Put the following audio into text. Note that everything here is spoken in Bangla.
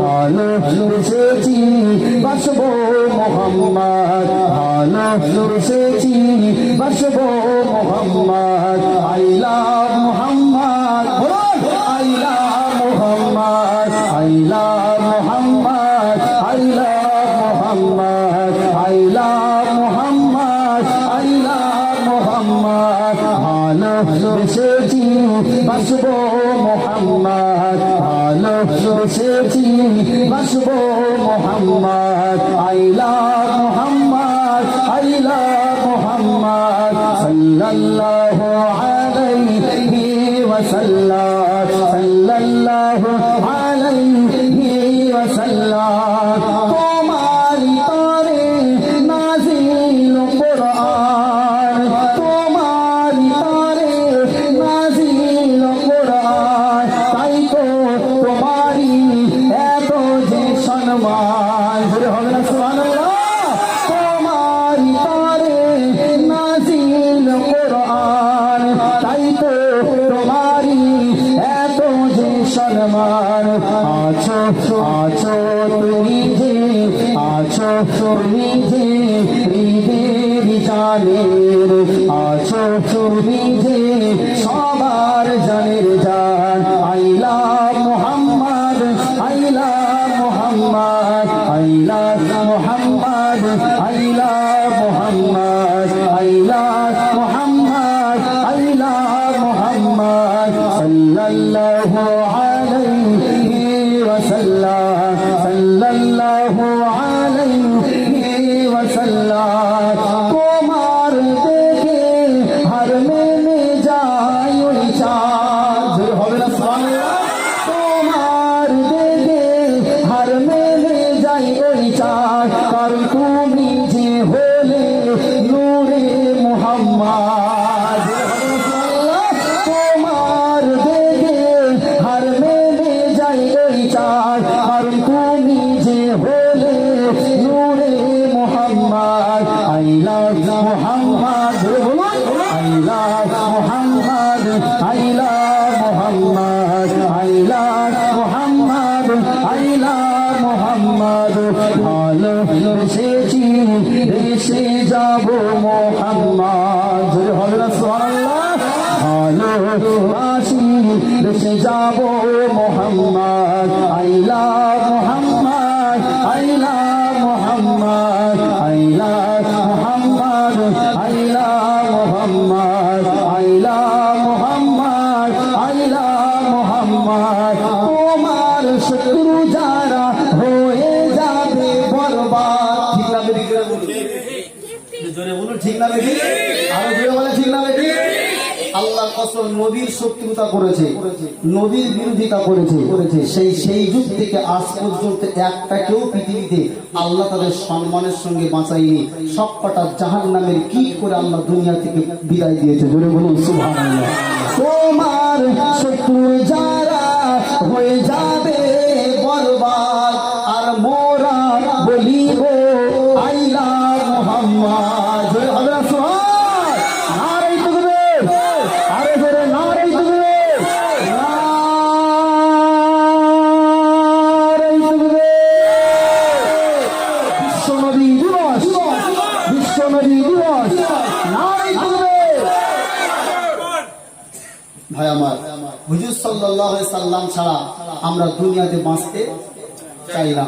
ভালোবেসেছি বাসবো মোহাম্মদ, ভালোবেসেছি বাসবো Mohammad. I love Mohammad, I love Mohammad, I love Mohammad, I love Mohammad, I love Mohammad, I love Mohammad. ভালোবেসেছি বাসবো মোহাম্মদ, ভালোবেসেছি বাসবো Mohammad. I love Mohammad, I love Mohammad সাল্লাল্লাহু আলাইহি ওয়াসাল্লাম, সাল্লাল্লাহু আলাইহি ওয়াসাল্লাম। তোমারি তরে নাজিল কুরআন, তোমারি তরে নাজিল কুরআন, তাই তো তোমারি এত যে সম্মান। হবে না সুবহানাল্লাহ? তোমারি তরে নাজিল কুরআন, তাই তো তোমারি এত যে সম্মান। আছো আছো তুমি যে, আছো তুমি যে হৃদয়ের জানের, আছো তুমি যে সবার জানের জান। I love Mohammad, I love Mohammad, I love Mohammad, I love Mohammad, I love Mohammad, I love Mohammad সাল্লাল্লাহু আলাইহি ওয়াসাল্লাম, সাল্লাল্লাহু আলাইহি ওয়াসাল্লাম। তোমার দেখে হার মেনে যায় ওই চাঁদ। হবে না সুবহানাল্লাহ? তোমার দেখে হার মেনে যায় ওই চাঁদ, কারণ তুমি যে হলে নূরে মুহাম্মদ। তোমার দেখে হার মেনে যায় ওই চাঁদ, কারণ তুমি যে হলে নূরে Muhammad. I love Muhammad, I love Muhammad, I love Muhammad, I love Muhammad, I love Muhammad. ভালোবেসেছি এসে যাব মুহাম্মদ। হবে না সুবহানাল্লাহ? ভালোবাসি এসে যাব Muhammad. I love Muhammad, I love Muhammad, I love Muhammad, I love Muhammad, I love Muhammad, I love Muhammad. তোমার শত্রু যারা হয়ে যাবে বরবাদ। ঠিক না বেঠিক? জোরে বলুন ঠিক না বেঠিক? আরো জোরে বলে ঠিক না বেঠিক? আল্লাহর কসম, নবীর শত্রুতা করেছে, নবীর বিরোধিতা করেছে, সেই যুগ থেকে আজ পর্যন্ত একটাকেও পৃথিবীতে আল্লাহ তাদের সম্মানের সঙ্গে বাঁচায়নি। সব কটা জাহান্নামের কীট করে আল্লাহ দুনিয়া থেকে বিদায় দিয়েছে। জোরে বলুন সুবহানাল্লাহ। তোমার শত্রু যারা হয়ে যাবে বরবাদ, আর মোরা বলিব আই লাভ মুহাম্মদ। হবে না সুবহান? নারে তাকবীর, আরে জোরে নারে তাকবীর, নারে তাকবীর। বিশ্বনবী দিবস, বিশ্বনবী দিবস, নারে তাকবীর। ভাই আমার, হুজুর সাল্লাল্লাহু আলাইহি সাল্লাম ছাড়া আমরা দুনিয়াতে বাঁচতে চাই না।